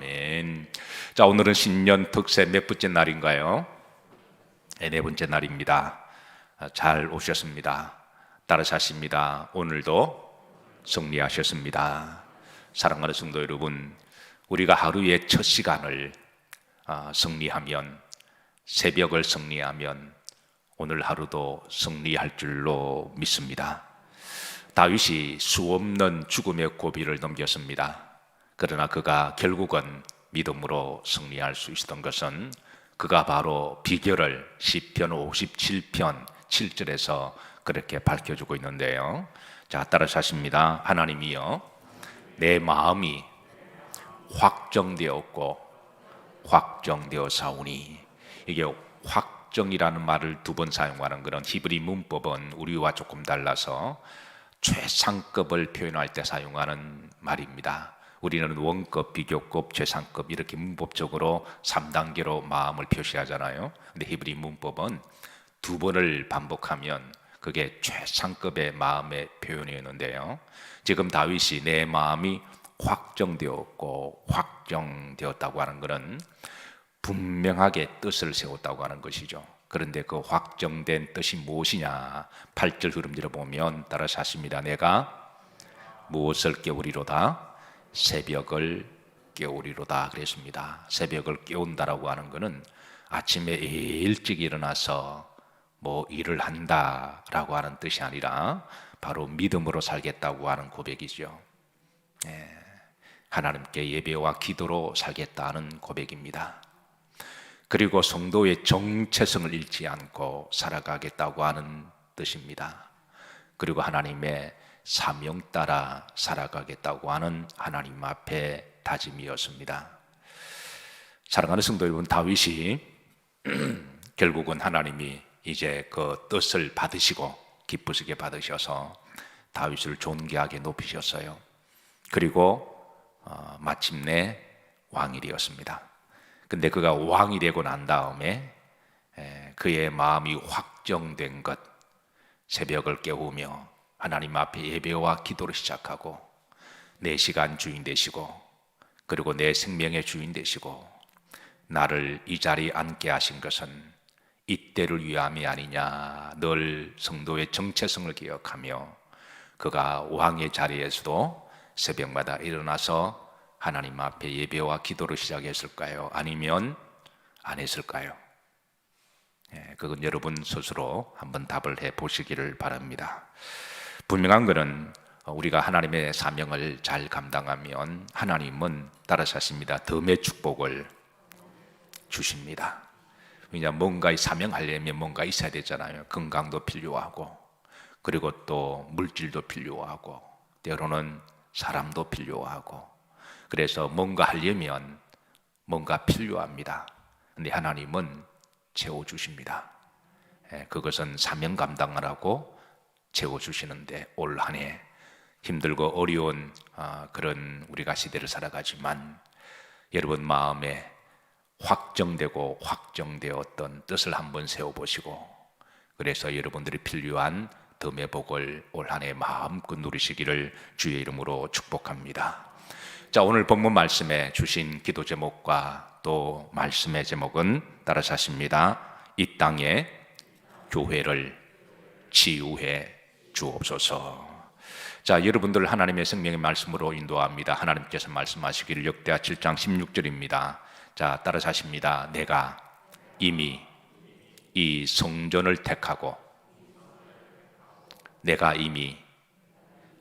아멘. 자, 오늘은 신년 특세 몇 번째 날인가요? 네 번째 날입니다. 잘 오셨습니다. 따라하십니다. 오늘도 승리하셨습니다. 사랑하는 성도 여러분, 우리가 하루의 첫 시간을 승리하면, 새벽을 승리하면 오늘 하루도 승리할 줄로 믿습니다. 다윗이 수없는 죽음의 고비를 넘겼습니다. 그러나 그가 결국은 믿음으로 승리할 수 있었던 것은 그가 바로 비결을 시편 57편 7절에서 그렇게 밝혀주고 있는데요. 자, 따라서 하십니다. 하나님이여, 내 마음이 확정되었고 확정되었사오니. 이게 확정이라는 말을 두 번 사용하는 그런 히브리 문법은 우리와 조금 달라서 최상급을 표현할 때 사용하는 말입니다. 우리는 원급, 비교급, 최상급 이렇게 문법적으로 3단계로 마음을 표시하잖아요. 근데 히브리 문법은 두 번을 반복하면 그게 최상급의 마음의 표현이었는데요. 지금 다윗이 내 마음이 확정되었고 확정되었다고 하는 것은 분명하게 뜻을 세웠다고 하는 것이죠. 그런데 그 확정된 뜻이 무엇이냐? 8절 흐름대로 보면 따라서 하십니다. 내가 무엇을 깨우리로다? 새벽을 깨우리로다 그랬습니다. 새벽을 깨운다라고 하는 것은 아침에 일찍 일어나서 뭐 일을 한다라고 하는 뜻이 아니라 바로 믿음으로 살겠다고 하는 고백이죠. 하나님께 예배와 기도로 살겠다는 고백입니다. 그리고 성도의 정체성을 잃지 않고 살아가겠다고 하는 뜻입니다. 그리고 하나님의 사명 따라 살아가겠다고 하는 하나님 앞에 다짐이었습니다. 사랑하는 성도 여러분, 다윗이 결국은 하나님이 이제 그 뜻을 받으시고 기쁘시게 받으셔서 다윗을 존귀하게 높이셨어요. 그리고 마침내 왕이 되었습니다. 근데 그가 왕이 되고 난 다음에 그의 마음이 확정된 것, 새벽을 깨우며 하나님 앞에 예배와 기도를 시작하고 내 시간 주인 되시고 그리고 내 생명의 주인 되시고 나를 이 자리에 앉게 하신 것은 이때를 위함이 아니냐, 늘 성도의 정체성을 기억하며 그가 왕의 자리에서도 새벽마다 일어나서 하나님 앞에 예배와 기도를 시작했을까요? 아니면 안 했을까요? 그건 여러분 스스로 한번 답을 해 보시기를 바랍니다. 분명한 것은 우리가 하나님의 사명을 잘 감당하면 하나님은 따라서 하십니다. 덤의 축복을 주십니다. 왜냐하면 뭔가 사명하려면 뭔가 있어야 되잖아요. 건강도 필요하고 그리고 또 물질도 필요하고 때로는 사람도 필요하고 그래서 뭔가 하려면 뭔가 필요합니다. 그런데 하나님은 채워주십니다. 그것은 사명 감당하라고 채워주시는데 올 한 해 힘들고 어려운 그런 우리가 시대를 살아가지만 여러분 마음에 확정되고 확정되었던 뜻을 한번 세워보시고 그래서 여러분들이 필요한 덤의 복을 올 한 해 마음껏 누리시기를 주의 이름으로 축복합니다. 자, 오늘 본문 말씀에 주신 기도 제목과 또 말씀의 제목은 따라서 하십니다. 이 땅에 교회를 치유해 주옵소서. 자, 여러분들 하나님의 생명의 말씀으로 인도합니다. 하나님께서 말씀하시기를 역대하 7장 16절입니다. 자, 따라서 하십니다. 내가 이미 이 성전을 택하고 내가 이미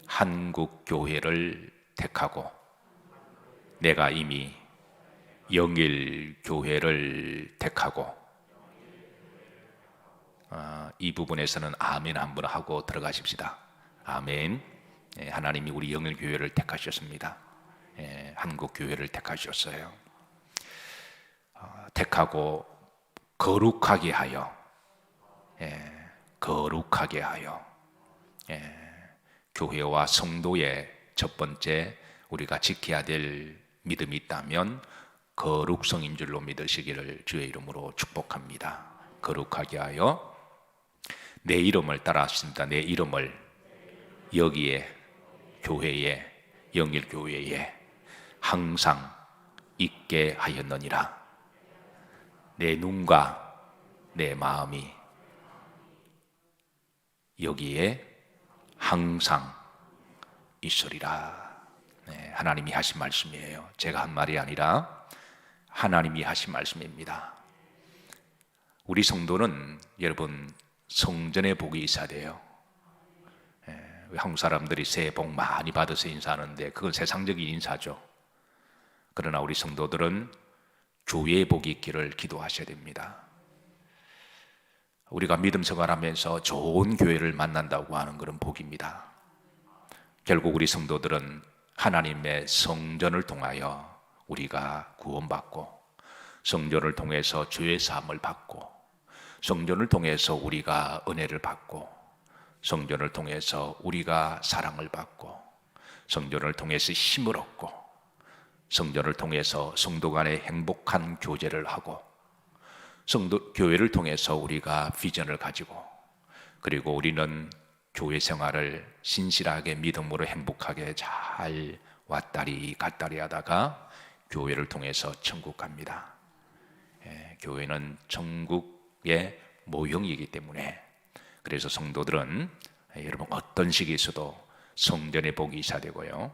한국 교회를 택하고 내가 이미 영일 교회를 택하고 이 부분에서는 아멘 한번 하고 들어가십시다. 아멘. 하나님이 우리 영일 교회를 택하셨습니다. 한국 교회를 택하셨어요. 택하고 거룩하게 하여 거룩하게 하여 교회와 성도의 첫 번째 우리가 지켜야 될 믿음이 있다면 거룩성인 줄로 믿으시기를 주의 이름으로 축복합니다. 거룩하게 하여 내 이름을 따라하십니다. 내 이름을 여기에 교회에 영일교회에 항상 있게 하였느니라. 내 눈과 내 마음이 여기에 항상 있으리라. 네, 하나님이 하신 말씀이에요. 제가 한 말이 아니라 하나님이 하신 말씀입니다. 우리 성도는 여러분 성전의 복이 있어야 돼요. 한국 사람들이 새해 복 많이 받아서 인사하는데 그건 세상적인 인사죠. 그러나 우리 성도들은 교회의 복이 있기를 기도하셔야 됩니다. 우리가 믿음 생활하면서 좋은 교회를 만난다고 하는 것은 복입니다. 결국 우리 성도들은 하나님의 성전을 통하여 우리가 구원받고, 성전을 통해서 죄의 사함을 받고, 성전을 통해서 우리가 은혜를 받고, 성전을 통해서 우리가 사랑을 받고, 성전을 통해서 힘을 얻고, 성전을 통해서 성도 간의 행복한 교제를 하고, 교회를 통해서 우리가 비전을 가지고, 그리고 우리는 교회 생활을 신실하게 믿음으로 행복하게 잘 왔다리 갔다리 하다가 교회를 통해서 천국 갑니다. 교회는 천국의 모형이기 때문에, 그래서 성도들은 여러분 어떤 시기에 있어도 성전의 복이 있어야 되고요,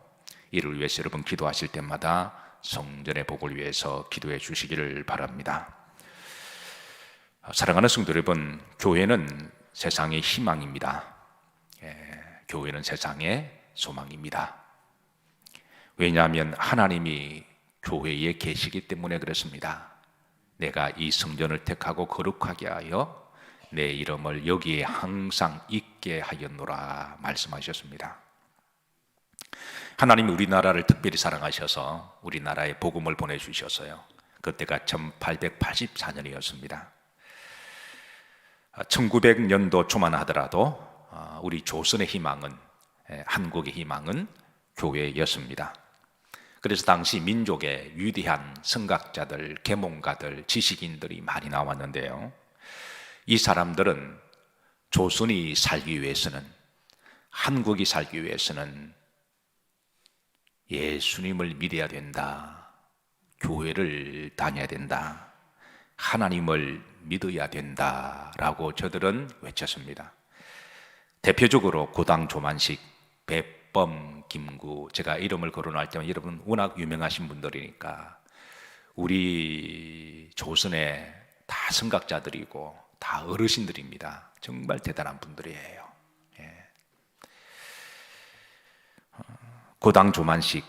이를 위해서 여러분 기도하실 때마다 성전의 복을 위해서 기도해 주시기를 바랍니다. 사랑하는 성도 여러분, 교회는 세상의 희망입니다. 교회는 세상의 소망입니다. 왜냐하면 하나님이 교회에 계시기 때문에 그렇습니다. 내가 이 성전을 택하고 거룩하게 하여 내 이름을 여기에 항상 있게 하였노라 말씀하셨습니다. 하나님이 우리나라를 특별히 사랑하셔서 우리나라에 복음을 보내주셨어요. 그때가 1884년이었습니다. 1900년도 초만 하더라도 우리 조선의 희망은, 한국의 희망은 교회였습니다. 그래서 당시 민족의 위대한 선각자들, 계몽가들, 지식인들이 많이 나왔는데요, 이 사람들은 조선이 살기 위해서는, 한국이 살기 위해서는 예수님을 믿어야 된다, 교회를 다녀야 된다, 하나님을 믿어야 된다라고 저들은 외쳤습니다. 대표적으로 고당 조만식, 백범, 김구, 제가 이름을 거론할 때만 여러분 워낙 유명하신 분들이니까 우리 조선의 다 선각자들이고 다 어르신들입니다. 정말 대단한 분들이에요. 고당 조만식,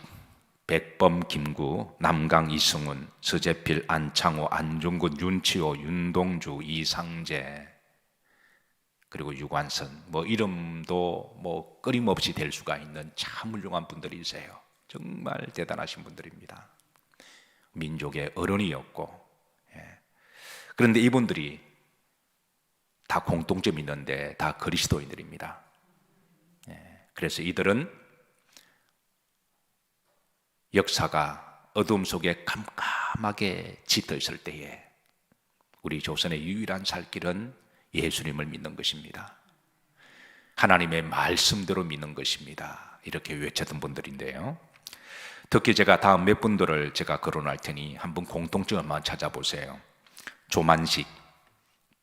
백범, 김구, 남강, 이승훈, 서재필, 안창호, 안중근, 윤치호, 윤동주, 이상재, 그리고 유관선, 이름도 끊임없이 될 수가 있는 참 훌륭한 분들이세요. 정말 대단하신 분들입니다. 민족의 어른이었고, 그런데 이분들이 다 공통점이 있는데 다 그리스도인들입니다. 그래서 이들은 역사가 어둠 속에 깜깜하게 짙어 있을 때에 우리 조선의 유일한 살 길은 예수님을 믿는 것입니다. 하나님의 말씀대로 믿는 것입니다. 이렇게 외쳤던 분들인데요, 특히 제가 다음 몇 분들을 제가 거론할 테니 한번 공통점을 한번 찾아보세요. 조만식,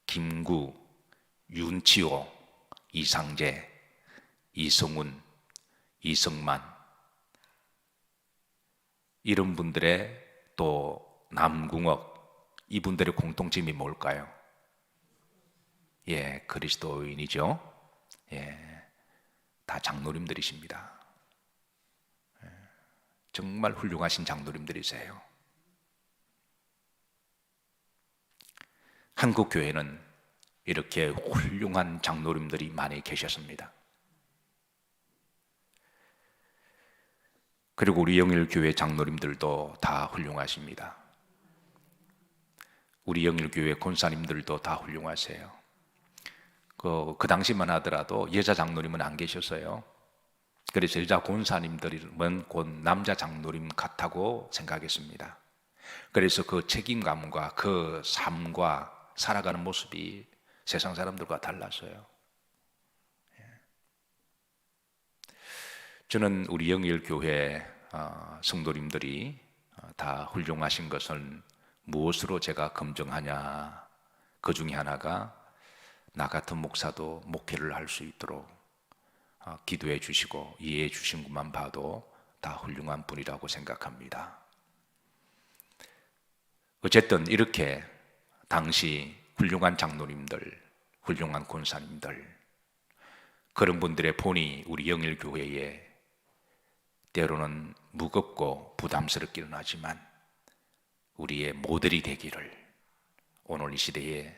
김구, 윤치호, 이상재, 이성훈, 이성만, 이런 분들의 또 남궁옥, 이분들의 공통점이 뭘까요? 그리스도인이죠. 다 장로님들이십니다. 정말 훌륭하신 장로님들이세요. 한국 교회는 이렇게 훌륭한 장로님들이 많이 계셨습니다. 그리고 우리 영일교회 장로님들도 다 훌륭하십니다. 우리 영일교회 권사님들도 다 훌륭하세요. 그 당시만 하더라도 여자 장로님은 안 계셨어요. 그래서 여자 권사님들은 곧 남자 장로님 같다고 생각했습니다. 그래서 그 책임감과 그 삶과 살아가는 모습이 세상 사람들과 달랐어요. 저는 우리 영일교회 성도님들이 다 훌륭하신 것을 무엇으로 제가 검증하냐? 그 중에 하나가 나 같은 목사도 목회를 할 수 있도록 기도해 주시고 이해해 주신 것만 봐도 다 훌륭한 분이라고 생각합니다. 어쨌든 이렇게 당시 훌륭한 장로님들, 훌륭한 권사님들, 그런 분들의 본이 우리 영일교회에 때로는 무겁고 부담스럽기는 하지만 우리의 모델이 되기를, 오늘 이 시대에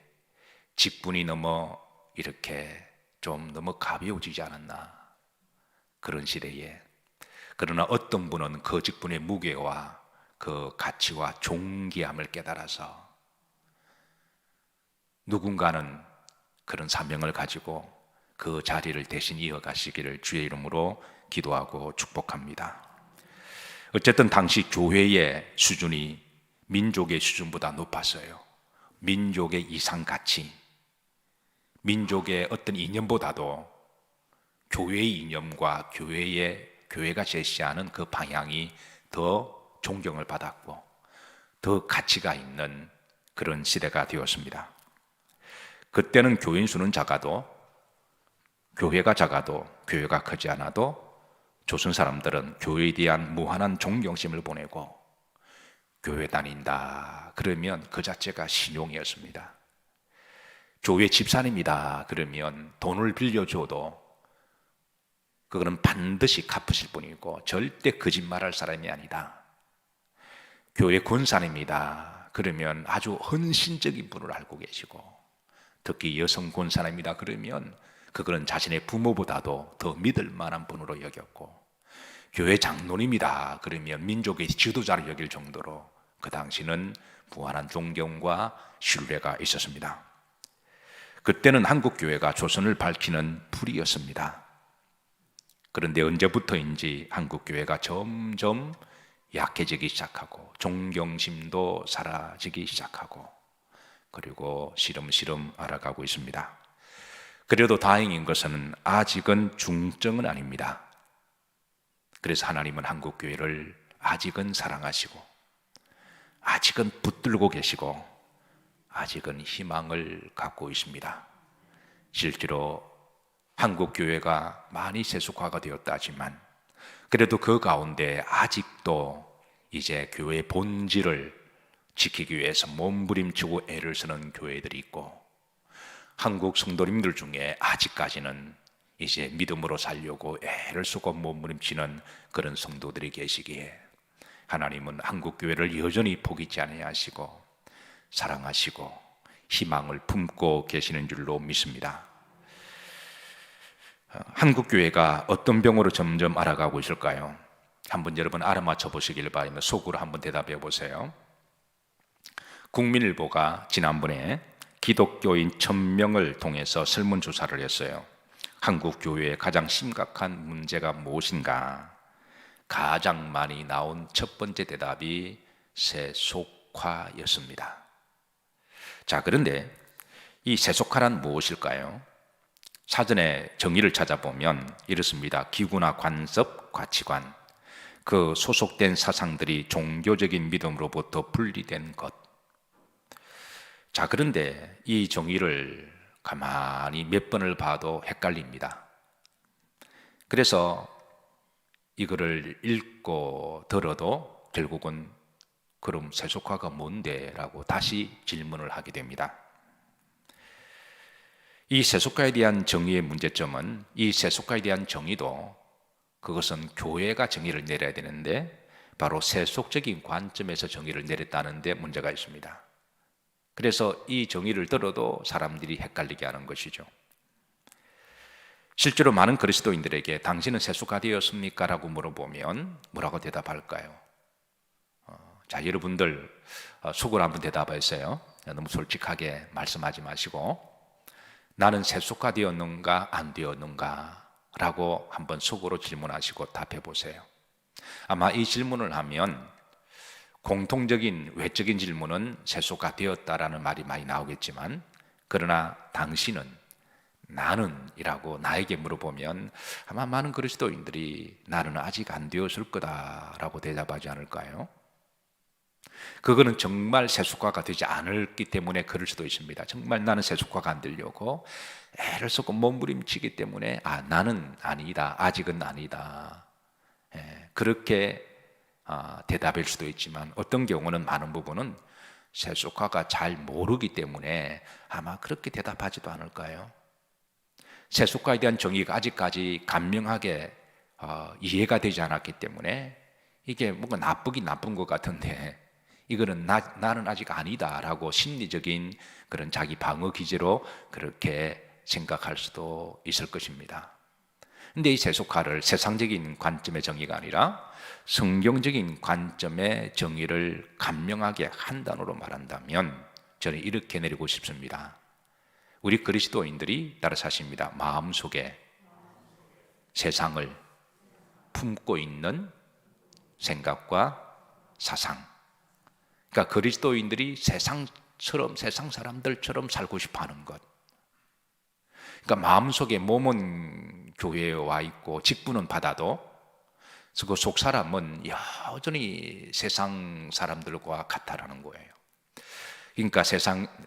직분이 너무 이렇게 좀 너무 가벼워지지 않았나, 그런 시대에, 그러나 어떤 분은 그 직분의 무게와 그 가치와 존귀함을 깨달아서 누군가는 그런 사명을 가지고 그 자리를 대신 이어가시기를 주의 이름으로 기도하고 축복합니다. 어쨌든 당시 교회의 수준이 민족의 수준보다 높았어요. 민족의 이상가치, 민족의 어떤 이념보다도 교회의 이념과 교회가 제시하는 그 방향이 더 존경을 받았고 더 가치가 있는 그런 시대가 되었습니다. 그때는 교인 수는 작아도, 교회가 작아도, 교회가 크지 않아도 조선 사람들은 교회에 대한 무한한 존경심을 보내고, 교회 다닌다 그러면 그 자체가 신용이었습니다. 교회 집사님이다 그러면 돈을 빌려줘도 그거는 반드시 갚으실 분이고 절대 거짓말할 사람이 아니다. 교회 권사님이다 그러면 아주 헌신적인 분을 알고 계시고, 특히 여성 권사님이다 그러면 그거는 자신의 부모보다도 더 믿을 만한 분으로 여겼고, 교회 장로님이다 그러면 민족의 지도자로 여길 정도로 그 당시는 무한한 존경과 신뢰가 있었습니다. 그때는 한국교회가 조선을 밝히는 불이었습니다. 그런데 언제부터인지 한국교회가 점점 약해지기 시작하고 존경심도 사라지기 시작하고, 그리고 시름시름 알아가고 있습니다. 그래도 다행인 것은 아직은 중증은 아닙니다. 그래서 하나님은 한국교회를 아직은 사랑하시고 아직은 붙들고 계시고 아직은 희망을 갖고 있습니다. 실제로 한국교회가 많이 세속화가 되었다 하지만 그래도 그 가운데 아직도 이제 교회의 본질을 지키기 위해서 몸부림치고 애를 쓰는 교회들이 있고, 한국 성도님들 중에 아직까지는 이제 믿음으로 살려고 애를 쓰고 몸부림치는 그런 성도들이 계시기에 하나님은 한국교회를 여전히 포기치 아니하시고 사랑하시고 희망을 품고 계시는 줄로 믿습니다. 한국교회가 어떤 병으로 점점 알아가고 있을까요? 한번 여러분 알아맞혀 보시길 바라며 속으로 한번 대답해 보세요. 국민일보가 지난번에 기독교인 1000명을 통해서 설문조사를 했어요. 한국교회의 가장 심각한 문제가 무엇인가? 가장 많이 나온 첫 번째 대답이 세속화였습니다. 자, 그런데 이 세속화란 무엇일까요? 사전에 정의를 찾아보면 이렇습니다. 기구나 관습, 가치관, 그 소속된 사상들이 종교적인 믿음으로부터 분리된 것. 자, 그런데 이 정의를 가만히 몇 번을 봐도 헷갈립니다. 그래서 이거를 읽고 들어도 결국은 그럼 세속화가 뭔데? 라고 다시 질문을 하게 됩니다. 이 세속화에 대한 정의의 문제점은, 이 세속화에 대한 정의도 그것은 교회가 정의를 내려야 되는데 바로 세속적인 관점에서 정의를 내렸다는 데 문제가 있습니다. 그래서 이 정의를 들어도 사람들이 헷갈리게 하는 것이죠. 실제로 많은 그리스도인들에게 당신은 세속화되었습니까? 라고 물어보면 뭐라고 대답할까요? 자, 여러분들 속으로 한번 대답하세요. 너무 솔직하게 말씀하지 마시고 나는 세속화되었는가 안 되었는가 라고 한번 속으로 질문하시고 답해 보세요. 아마 이 질문을 하면 공통적인 외적인 질문은 세속화되었다라는 말이 많이 나오겠지만, 그러나 당신은, 나는 이라고 나에게 물어보면 아마 많은 그리스도인들이 나는 아직 안 되었을 거다라고 대답하지 않을까요? 그거는 정말 세속화가 되지 않았기 때문에 그럴 수도 있습니다. 정말 나는 세속화가 안 되려고 애를 쓰고 몸부림치기 때문에 나는 아니다, 아직은 아니다, 그렇게 대답일 수도 있지만, 어떤 경우는 많은 부분은 세속화가 잘 모르기 때문에 아마 그렇게 대답하지도 않을까요? 세속화에 대한 정의가 아직까지 간명하게 이해가 되지 않았기 때문에 이게 뭔가 나쁘긴 나쁜 것 같은데, 이거는 나는 아직 아니다라고 심리적인 그런 자기 방어 기제로 그렇게 생각할 수도 있을 것입니다. 근데 이 세속화를 세상적인 관점의 정의가 아니라 성경적인 관점의 정의를 간명하게 한 단어로 말한다면 저는 이렇게 내리고 싶습니다. 우리 그리스도인들이 따라서 하십니다. 마음속에 세상을 품고 있는 생각과 사상. 그러니까 그리스도인들이 세상처럼, 세상 사람들처럼 살고 싶어 하는 것. 그러니까 마음속에 몸은 교회에 와 있고 직분은 받아도 그 속 사람은 여전히 세상 사람들과 같다라는 거예요. 그러니까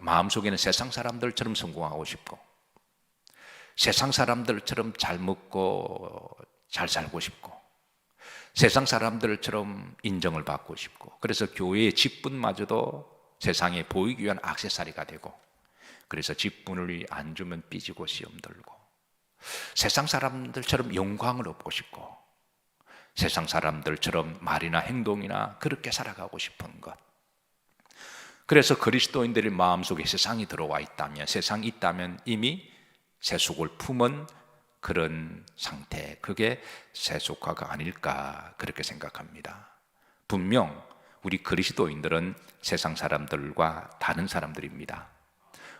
마음속에는 세상 사람들처럼 성공하고 싶고, 세상 사람들처럼 잘 먹고 잘 살고 싶고, 세상 사람들처럼 인정을 받고 싶고, 그래서 교회의 직분마저도 세상에 보이기 위한 액세서리가 되고, 그래서 직분을 안 주면 삐지고 시험 들고, 세상 사람들처럼 영광을 얻고 싶고, 세상 사람들처럼 말이나 행동이나 그렇게 살아가고 싶은 것. 그래서 그리스도인들의 마음속에 세상이 들어와 있다면, 세상이 있다면 이미 세속을 품은 그런 상태, 그게 세속화가 아닐까 그렇게 생각합니다. 분명 우리 그리스도인들은 세상 사람들과 다른 사람들입니다.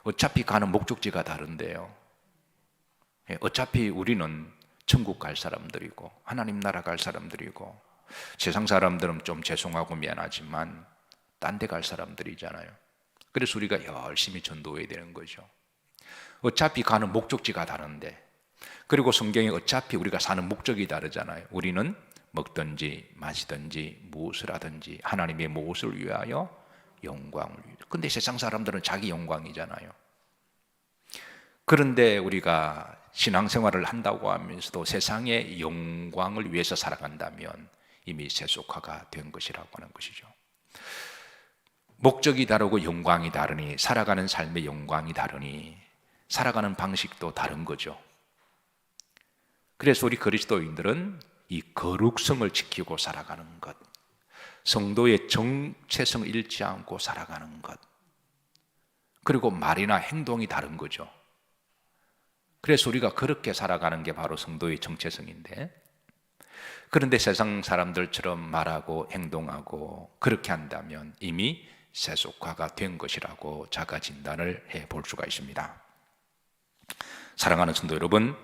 어차피 가는 목적지가 다른데요. 어차피 우리는 천국 갈 사람들이고 하나님 나라 갈 사람들이고, 세상 사람들은 좀 죄송하고 미안하지만 딴 데 갈 사람들이잖아요. 그래서 우리가 열심히 전도해야 되는 거죠. 어차피 가는 목적지가 다른데, 그리고 성경에 어차피 우리가 사는 목적이 다르잖아요. 우리는 먹든지 마시든지 무엇을 하든지 하나님의 무엇을 위하여? 영광을 위하여. 근데 세상 사람들은 자기 영광이잖아요. 그런데 우리가 신앙생활을 한다고 하면서도 세상의 영광을 위해서 살아간다면 이미 세속화가 된 것이라고 하는 것이죠. 목적이 다르고 영광이 다르니, 살아가는 삶의 영광이 다르니 살아가는 방식도 다른 거죠. 그래서 우리 그리스도인들은 이 거룩성을 지키고 살아가는 것, 성도의 정체성을 잃지 않고 살아가는 것, 그리고 말이나 행동이 다른 거죠. 그래서 우리가 그렇게 살아가는 게 바로 성도의 정체성인데, 그런데 세상 사람들처럼 말하고 행동하고 그렇게 한다면 이미 세속화가 된 것이라고 자가 진단을 해볼 수가 있습니다. 사랑하는 성도 여러분,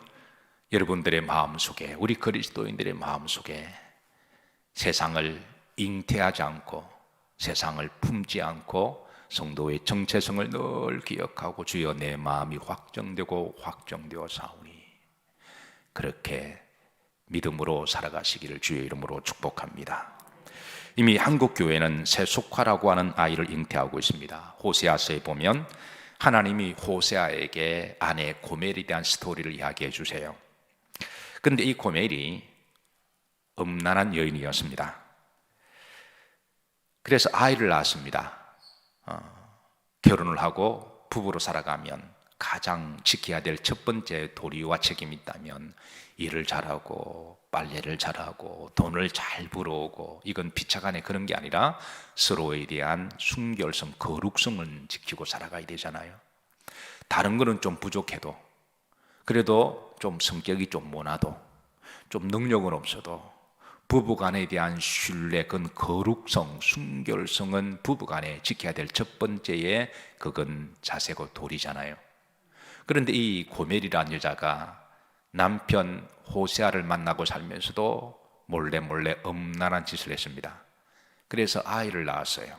여러분들의 마음속에, 우리 그리스도인들의 마음속에 세상을 잉태하지 않고 세상을 품지 않고 성도의 정체성을 늘 기억하고 주여 내 마음이 확정되고 확정되어 사오니, 그렇게 믿음으로 살아가시기를 주의 이름으로 축복합니다. 이미 한국 교회는 세속화라고 하는 아이를 잉태하고 있습니다. 호세아서에 보면 하나님이 호세아에게 아내 고멜에 대한 스토리를 이야기해 주세요. 그런데 이 고멜이 음란한 여인이었습니다. 그래서 아이를 낳았습니다. 결혼을 하고 부부로 살아가면 가장 지켜야 될 첫 번째 도리와 책임이 있다면 일을 잘하고 빨래를 잘하고 돈을 잘 벌어오고, 이건 피차간에 그런 게 아니라 서로에 대한 순결성, 거룩성을 지키고 살아가야 되잖아요. 다른 거는 좀 부족해도, 그래도 좀 성격이 좀 모나도, 좀 능력은 없어도 부부간에 대한 신뢰, 그건 거룩성, 순결성은 부부간에 지켜야 될 첫 번째의 그건 자세고 도리잖아요. 그런데 이 고멜이라는 여자가 남편 호세아를 만나고 살면서도 몰래 음란한 짓을 했습니다. 그래서 아이를 낳았어요.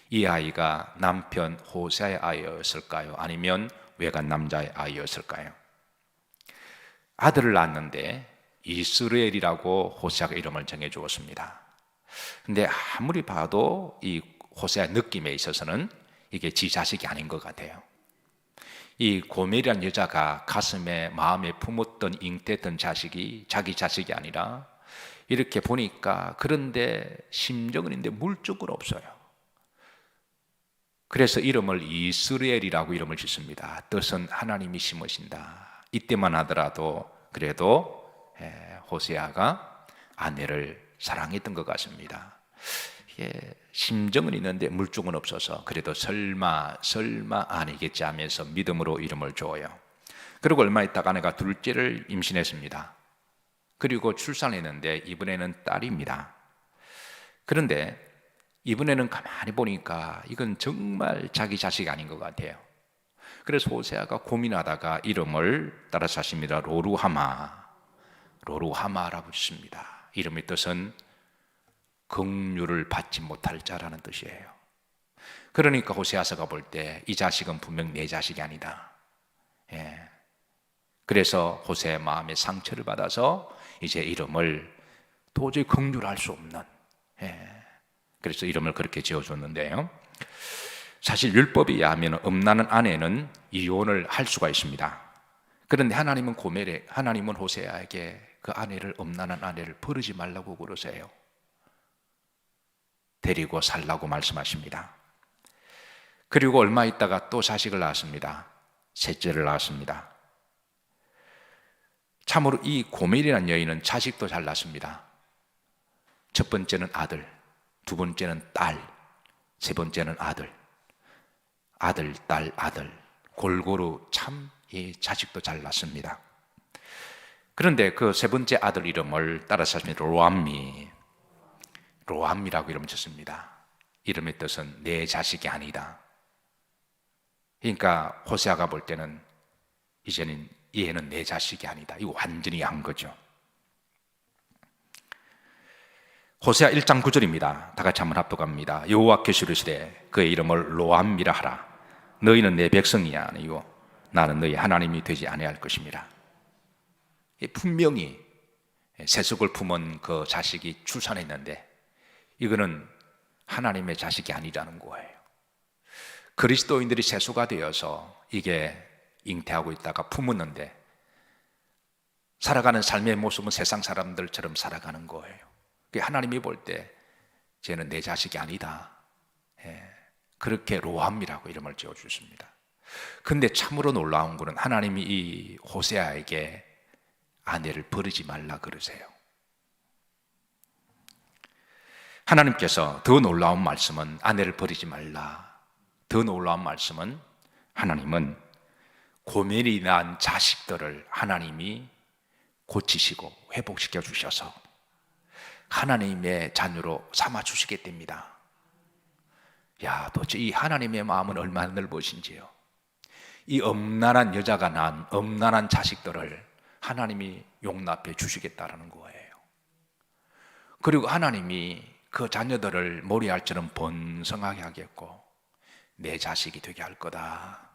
이 아이가 남편 호세아의 아이였을까요? 아니면 외간 남자의 아이였을까요? 아들을 낳았는데 이스라엘이라고 호세아가 이름을 정해 주었습니다. 근데 아무리 봐도 이 호세아 느낌에 있어서는 이게 지 자식이 아닌 것 같아요. 이 고멜이라는 여자가 가슴에 마음에 품었던 잉태했던 자식이 자기 자식이 아니라 이렇게 보니까 그런데 심정은 있는데 물적은 없어요. 그래서 이름을 이스라엘이라고 이름을 짓습니다. 뜻은 하나님이 심으신다. 이때만 하더라도 그래도 호세아가 아내를 사랑했던 것 같습니다. 심정은 있는데 물적은 없어서 그래도 설마 아니겠지 하면서 믿음으로 이름을 줘요. 그리고 얼마 있다가 아내가 둘째를 임신했습니다. 그리고 출산했는데 이번에는 딸입니다. 그런데 이번에는 가만히 보니까 이건 정말 자기 자식이 아닌 것 같아요. 그래서 호세아가 고민하다가 이름을 따라서 하십니다. 로루하마라고 짓습니다. 이름의 뜻은 긍휼을 받지 못할 자라는 뜻이에요. 그러니까 호세아서가 볼 때 이 자식은 분명 내 자식이 아니다. 그래서 호세의 마음에 상처를 받아서 이제 이름을 도저히 긍휼할 수 없는, 그래서 이름을 그렇게 지어줬는데요. 사실 율법에 의하면 음란한 아내는 이혼을 할 수가 있습니다. 그런데 하나님은 호세아에게 그 아내를, 음란한 아내를 버리지 말라고 그러세요. 데리고 살라고 말씀하십니다. 그리고 얼마 있다가 또 자식을 낳았습니다. 셋째를 낳았습니다. 참으로 이 고멜이라는 여인은 자식도 잘 낳습니다. 첫 번째는 아들, 두 번째는 딸, 세 번째는 아들, 딸, 아들, 골고루 참 이 자식도 잘 낳습니다. 그런데 그 세 번째 아들 이름을 따라서 하십니다. 로암미라고 이름을 쳤습니다. 이름의 뜻은 내 자식이 아니다. 그러니까 호세아가 볼 때는 이제는 얘는 내 자식이 아니다. 이거 완전히 한 거죠. 호세아 1장 9절입니다. 다 같이 한번 합독합니다. 여호와께서 이르시되 그의 이름을 로암미라 하라. 너희는 내 백성이야 아니요 나는 너희 하나님이 되지 아니할 것임이라. 분명히 세속을 품은 그 자식이 출산했는데 이거는 하나님의 자식이 아니라는 거예요. 그리스도인들이 세속화 되어서 이게 잉태하고 있다가 품었는데 살아가는 삶의 모습은 세상 사람들처럼 살아가는 거예요. 하나님이 볼 때 쟤는 내 자식이 아니다. 그렇게 로함이라고 이름을 지어주십니다. 근데 참으로 놀라운 것은 하나님이 이 호세아에게 아내를 버리지 말라 그러세요. 하나님께서 더 놀라운 말씀은 아내를 버리지 말라. 더 놀라운 말씀은 하나님은 고멜이 낳은 자식들을 하나님이 고치시고 회복시켜 주셔서 하나님의 자녀로 삼아 주시겠답니다. 도대체 이 하나님의 마음은 얼마나 넓으신지요. 이 음란한 여자가 낳은 음란한 자식들을 하나님이 용납해 주시겠다라는 거예요. 그리고 하나님이 그 자녀들을 모리알처럼 번성하게 하겠고 내 자식이 되게 할 거다.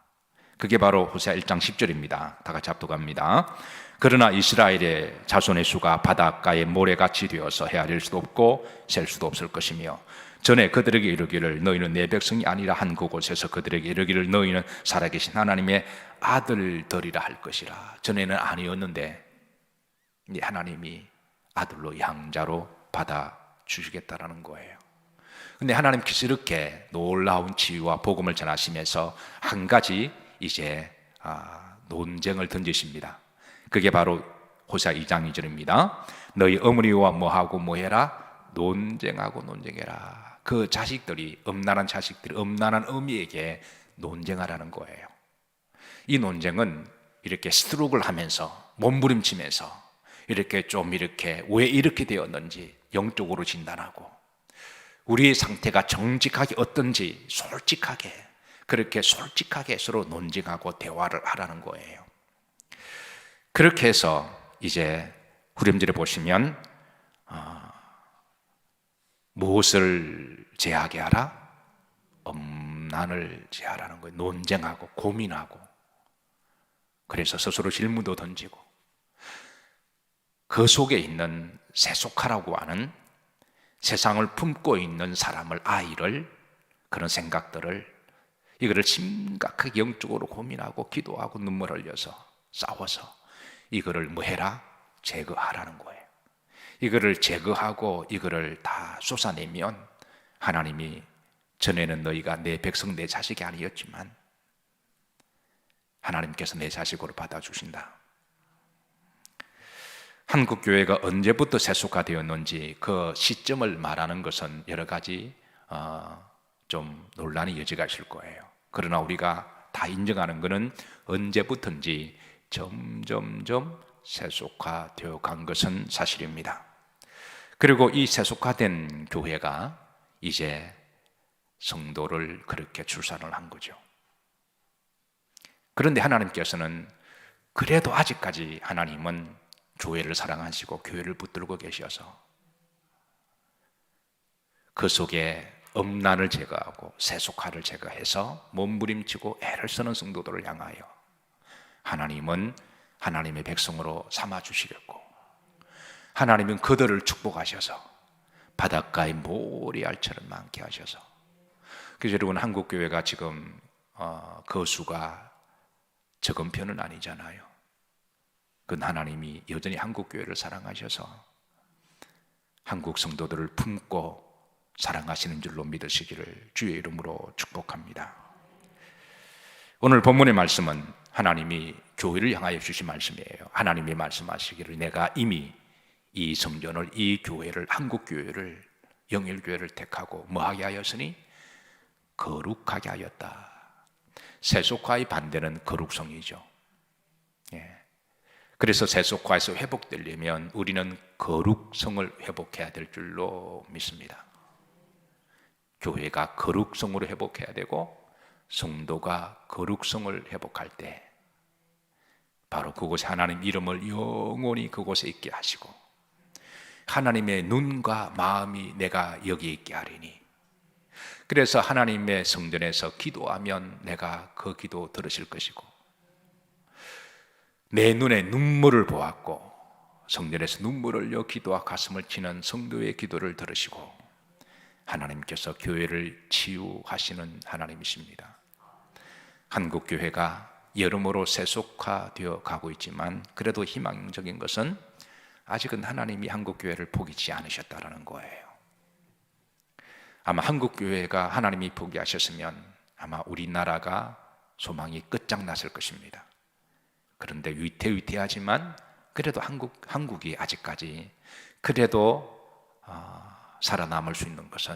그게 바로 호세아 1장 10절입니다. 다 같이 합독합니다. 그러나 이스라엘의 자손의 수가 바닷가의 모래같이 되어서 헤아릴 수도 없고 셀 수도 없을 것이며 전에 그들에게 이르기를 너희는 내 백성이 아니라 한 그곳에서 그들에게 이르기를 너희는 살아계신 하나님의 아들들이라 할 것이라. 전에는 아니었는데 하나님이 아들로 양자로 받아 주시겠다라는 거예요. 근데 하나님께서 이렇게 놀라운 치유와 복음을 전하시면서 한 가지 이제 논쟁을 던지십니다. 그게 바로 호세아 2장 2절입니다. 너희 어머니와 뭐하고 뭐해라? 논쟁하고 논쟁해라. 그 자식들이 음란한 자식들이 음란한 어미에게 논쟁하라는 거예요. 이 논쟁은 이렇게 스트로크를 하면서 몸부림치면서 이렇게 좀 이렇게 왜 이렇게 되었는지 영적으로 진단하고 우리의 상태가 정직하게 어떤지 솔직하게 서로 논쟁하고 대화를 하라는 거예요. 그렇게 해서 이제 후렴절에 보시면 무엇을 제하게 하라? 음란을 제하라는 거예요. 논쟁하고 고민하고 그래서 스스로 질문도 던지고 그 속에 있는 세속화라고 하는 세상을 품고 있는 사람을, 아이를, 그런 생각들을, 이거를 심각하게 영적으로 고민하고 기도하고 눈물 흘려서 싸워서 이거를 뭐 해라? 제거하라는 거예요. 이거를 제거하고 이거를 다 쏟아내면 하나님이, 전에는 너희가 내 백성 내 자식이 아니었지만 하나님께서 내 자식으로 받아주신다. 한국교회가 언제부터 세속화되었는지 그 시점을 말하는 것은 여러 가지 좀 논란의 여지가 있을 거예요. 그러나 우리가 다 인정하는 것은 언제부터인지 점점점 세속화되어 간 것은 사실입니다. 그리고 이 세속화된 교회가 이제 성도를 그렇게 출산을 한 거죠. 그런데 하나님께서는 그래도 아직까지 하나님은 교회를 사랑하시고 교회를 붙들고 계셔서 그 속에 음란을 제거하고 세속화를 제거해서 몸부림치고 애를 쓰는 성도들을 향하여 하나님은 하나님의 백성으로 삼아주시겠고, 하나님은 그들을 축복하셔서 바닷가의 모래알처럼 많게 하셔서, 그래서 여러분 한국교회가 지금 거수가 적은 편은 아니잖아요. 그건 하나님이 여전히 한국교회를 사랑하셔서 한국 성도들을 품고 사랑하시는 줄로 믿으시기를 주의 이름으로 축복합니다. 오늘 본문의 말씀은 하나님이 교회를 향하여 주신 말씀이에요. 하나님이 말씀하시기를 내가 이미 이 성전을, 이 교회를, 한국교회를, 영일교회를 택하고 뭐하게 하였으니? 거룩하게 하였다. 세속화의 반대는 거룩성이죠. 그래서 세속화에서 회복되려면 우리는 거룩성을 회복해야 될 줄로 믿습니다. 교회가 거룩성으로 회복해야 되고 성도가 거룩성을 회복할 때 바로 그곳에 하나님 이름을 영원히 그곳에 있게 하시고 하나님의 눈과 마음이 내가 여기 있게 하리니, 그래서 하나님의 성전에서 기도하면 내가 그 기도 들으실 것이고, 내 눈에 눈물을 보았고 성전에서 눈물을 흘려 기도와 가슴을 치는 성도의 기도를 들으시고 하나님께서 교회를 치유하시는 하나님이십니다. 한국교회가 여러모로 세속화되어 가고 있지만 그래도 희망적인 것은 아직은 하나님이 한국교회를 포기치 않으셨다는 거예요. 아마 한국교회가 하나님이 포기하셨으면 아마 우리나라가 소망이 끝장났을 것입니다. 그런데 위태위태하지만 그래도 한국이 아직까지 그래도 살아남을 수 있는 것은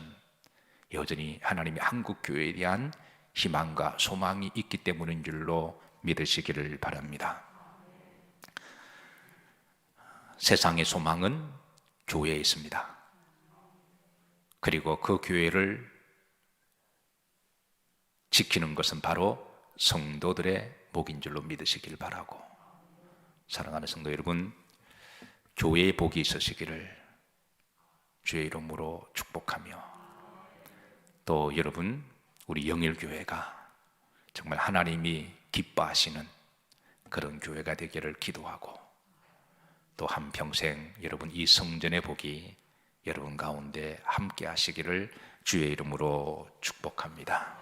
여전히 하나님이 한국교회에 대한 희망과 소망이 있기 때문인 줄로 믿으시기를 바랍니다. 세상의 소망은 교회에 있습니다. 그리고 그 교회를 지키는 것은 바로 성도들의 복인 줄로 믿으시길 바라고, 사랑하는 성도 여러분, 교회의 복이 있으시기를 주의 이름으로 축복하며, 또 여러분 우리 영일교회가 정말 하나님이 기뻐하시는 그런 교회가 되기를 기도하고, 또 한평생 여러분 이 성전의 복이 여러분 가운데 함께 하시기를 주의 이름으로 축복합니다.